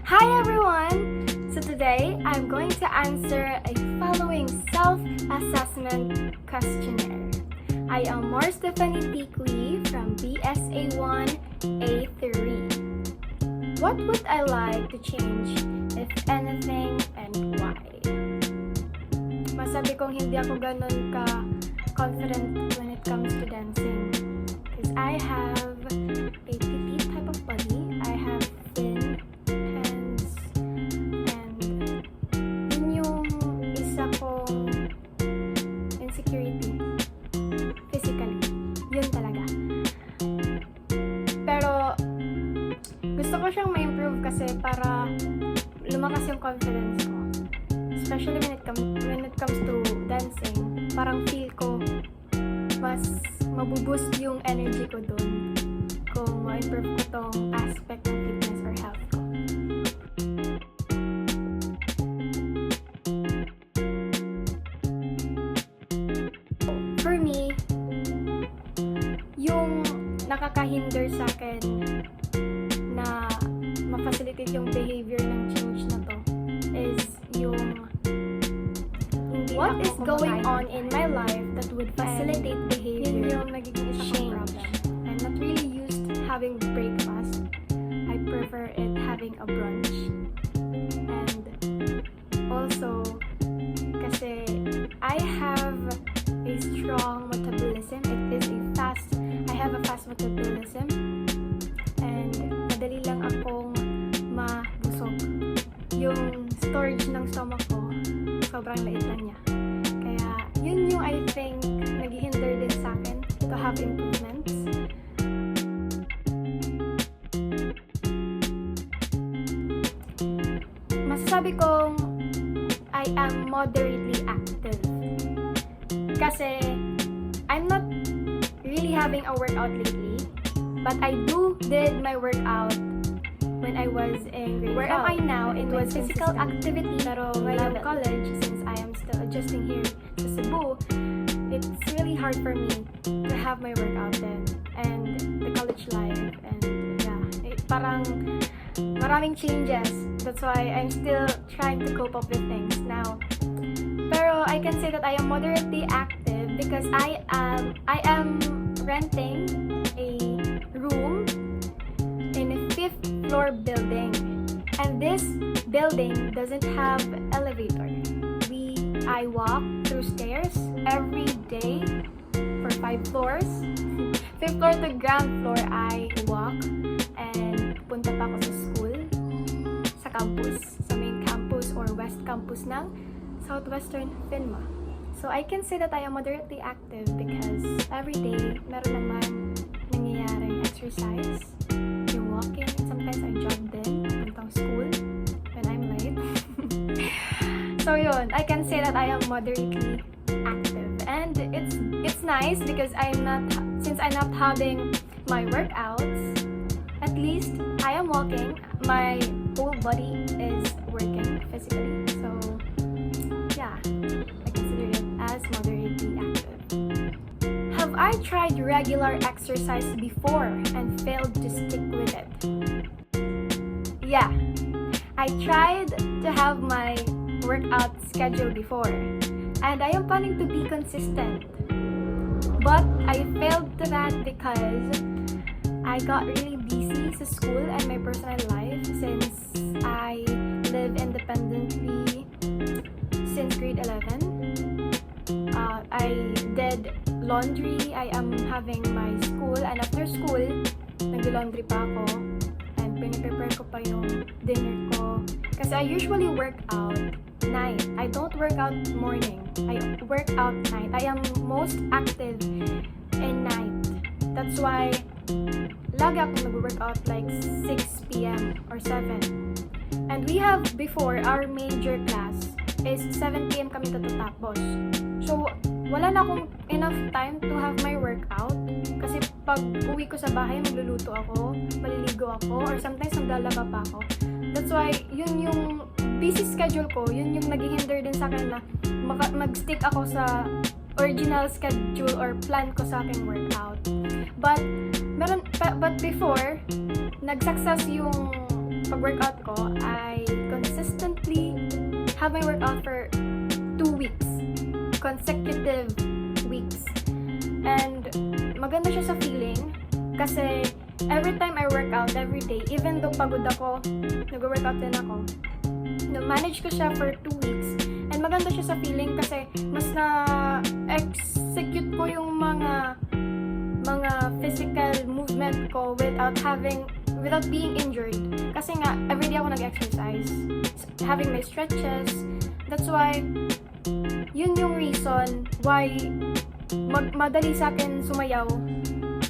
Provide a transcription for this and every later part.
Hi everyone! So today, I'm going to answer a following self-assessment questionnaire. I am Mar Stephanie Tikwi from BSA1A3. What would I like to change, if anything, and why? Masabi kong hindi ako ganun ka-confident when it comes to dancing. Because I have a petite type of body. I have thin hands. And yun yung isa kong insecurity. Physically. Yun talaga. Pero gusto ko siyang ma-improve kasi para lumakas yung confidence ko. Especially when it comes to dancing, parang feel ko mas mabuboost yung energy ko dun kung ma-improve ko tong aspect ng fitness or health ko. For me, yung nakakahinder sa akin na ma-facilitate yung behavior ng change na to is yung what is going on in my life that would facilitate behavior yung nagiging change. I'm not really used to having breakfast. I prefer it having a brunch. And also, kasi I have a strong metabolism. I have a fast metabolism. And madali lang akong mabusog. Yung storage ng stomach ko, sobrang lait lang niya. Kaya, yun yung I think nag-hinder din sa akin to have improvements. Masasabi kong I am moderately active. Kasi, I'm not really having a workout lately, but I did my workout when I was in grade 12. Where am I now? It was physical activity. Pero ngayong college, since I am still adjusting here sa Cebu, it's really hard for me to have my workout then. And the college life, and yeah, parang maraming changes. That's why I'm still trying to cope up with things now. Pero I can say that I am moderately active because I am renting a room in a 5th floor building, and this building doesn't have elevator. I walk through stairs every day for 5 floors. 5th floor to ground floor, I walk and punta pa ako sa school, sa campus, sa main campus or west campus ng Southwestern Finma. So I can say that I am moderately active because every day meron naman nangyayaring exercise, yung walking, and sometimes I jog din papuntang school when I'm late. So yun, I can say that I am moderately active, and it's nice because since I'm not having my workouts, at least I am walking, my whole body is working physically. So yeah, I consider it as moderately active. Have I tried regular exercise before and failed to stick with it? Yeah, I tried to have my workout schedule before, and I am planning to be consistent. But I failed to that because I got really busy sa school and my personal life since I live independently since grade 11. I did laundry. I am having my school, and after school, nag-laundry pa ako and piniprepare ko pa yung dinner ko. Kasi I usually work out night. I don't work out morning. I work out night. I am most active in night. That's why lagi ako nag-workout like 6 p.m. or 7. And we have before, our major class is 7 p.m. kami tatatapos. So, wala na akong enough time to have my workout. Kasi pag uwi ko sa bahay, magluluto ako, maliligo ako, or sometimes maglalaba pa ako. That's why, yun yung busy schedule ko, yun yung nag-hinder din sa akin na mag-stick ako sa original schedule or plan ko sa aking workout. But before, nag-success yung pag-workout ko, I consistently have my workout for 2 weeks. Consecutive weeks. And maganda siya sa feeling kasi every time I work out every day, even though pagod ako, nag-workout din ako, manage ko siya for 2 weeks. And maganda siya sa feeling kasi mas na-execute ko yung mga physical movement ko without being injured. Kasi nga, everyday ako nag-exercise. Having my stretches. That's why, yun yung reason why madali sa akin sumayaw.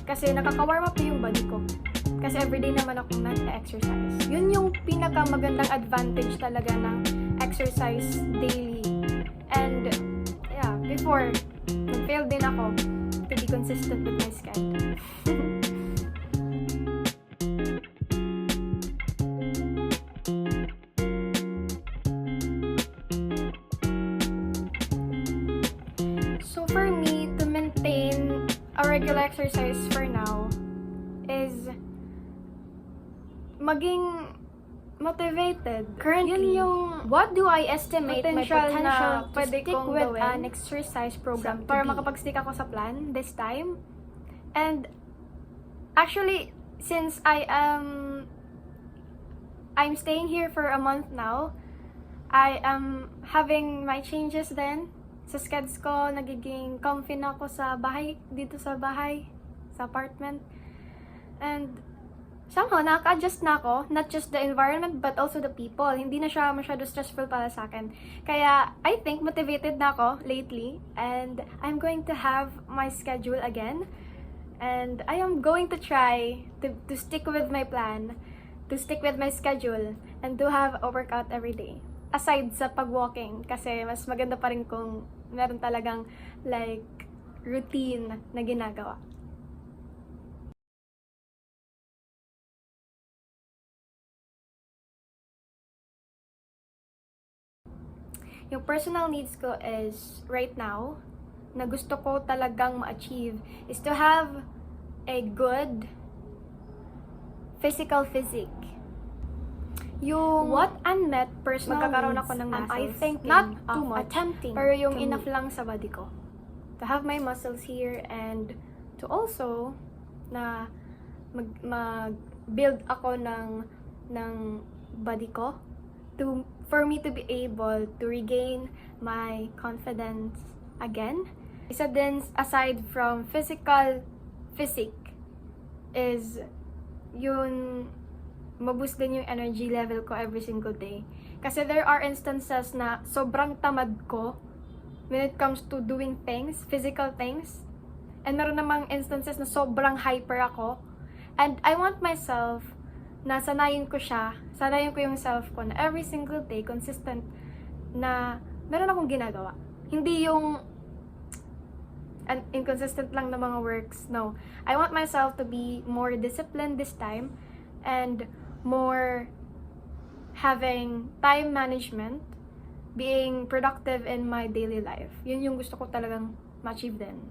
Kasi nakaka-warm up yung body ko. Kasi everyday naman ako nag-exercise. Yun yung pinakamagandang advantage talaga ng exercise daily. And, yeah, before, nag-fail din ako to be consistent with my schedule. So for me, to maintain a regular exercise for now is maging motivated. Currently, what do I estimate my potential na pwede kong with an exercise program para makapag-stick ako sa plan this time? And actually, since I'm staying here for a month now, I am having my changes then sa schedule ko. Nagiging comfy na ako sa bahay, dito sa bahay, sa apartment. And somehow, nakaka-adjust na ako. Not just the environment, but also the people. Hindi na siya masyado stressful para sa akin. Kaya, I think, motivated na ako lately. And I'm going to have my schedule again. And I am going to try to stick with my plan, to stick with my schedule, and to have a workout every day. Aside sa pag-walking, kasi mas maganda pa rin kung meron talagang, like, routine na ginagawa. Yung personal needs ko is, right now, na gusto ko talagang ma-achieve, is to have a good physical physique. Yung what unmet personal magkakaroon ako ng muscles, I think not too much, attempting, pero yung enough lang sa body ko. To have my muscles here and to also na mag-build ako ng body ko for me to be able to regain my confidence again. Isa din, aside from physique, is yun, maboost din yung energy level ko every single day. Kasi there are instances na sobrang tamad ko when it comes to doing things, physical things. And meron namang instances na sobrang hyper ako. And I want myself na sanayin ko yung self ko na every single day, consistent, na meron akong ginagawa. Hindi yung inconsistent lang na mga works. No. I want myself to be more disciplined this time and more having time management, being productive in my daily life. Yun yung gusto ko talagang ma-achieve din.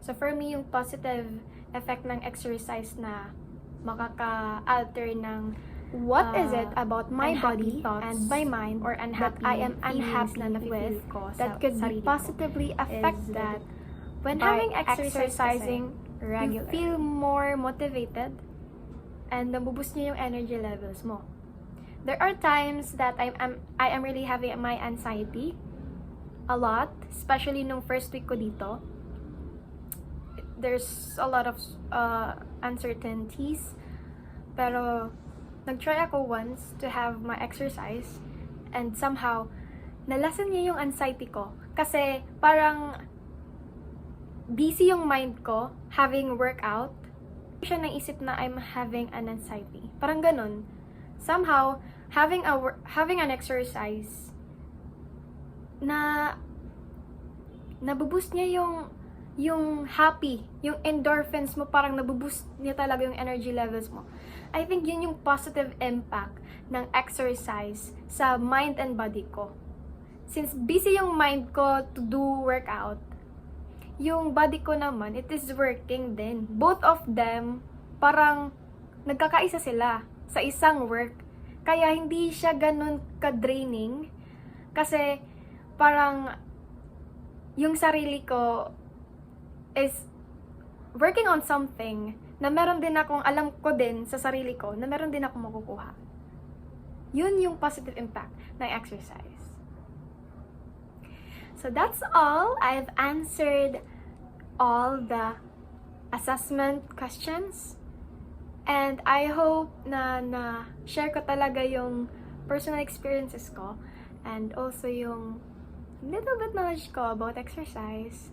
So for me, yung positive effect ng exercise na makaka-alter ng what is it about my body and my mind or unhappy that I am unhappy with that could be positively affect that when having exercising regular, you feel more motivated and nabuboost niya yung energy levels mo. There are times that I am really having my anxiety a lot, especially nung first week ko dito. There's a lot of uncertainties, pero nag-try ako once to have my exercise and somehow nalasan niya yung anxiety ko kasi parang busy yung mind ko having workout. Hindi siya naisip na I'm having an anxiety. Parang ganun. Somehow having an exercise na nabuboost niya yung happy, yung endorphins mo, parang nabuboost niya talaga yung energy levels mo. I think yun yung positive impact ng exercise sa mind and body ko. Since busy yung mind ko to do workout, yung body ko naman, it is working din. Both of them, parang nagkakaisa sila sa isang work. Kaya hindi siya ganun ka-draining. Kasi parang yung sarili ko is working on something na meron din akong, alam ko din sa sarili ko, na meron din akong makukuha. Yun yung positive impact ng exercise. So that's all. I've answered all the assessment questions. And I hope na share ko talaga yung personal experiences ko and also yung little bit knowledge ko about exercise.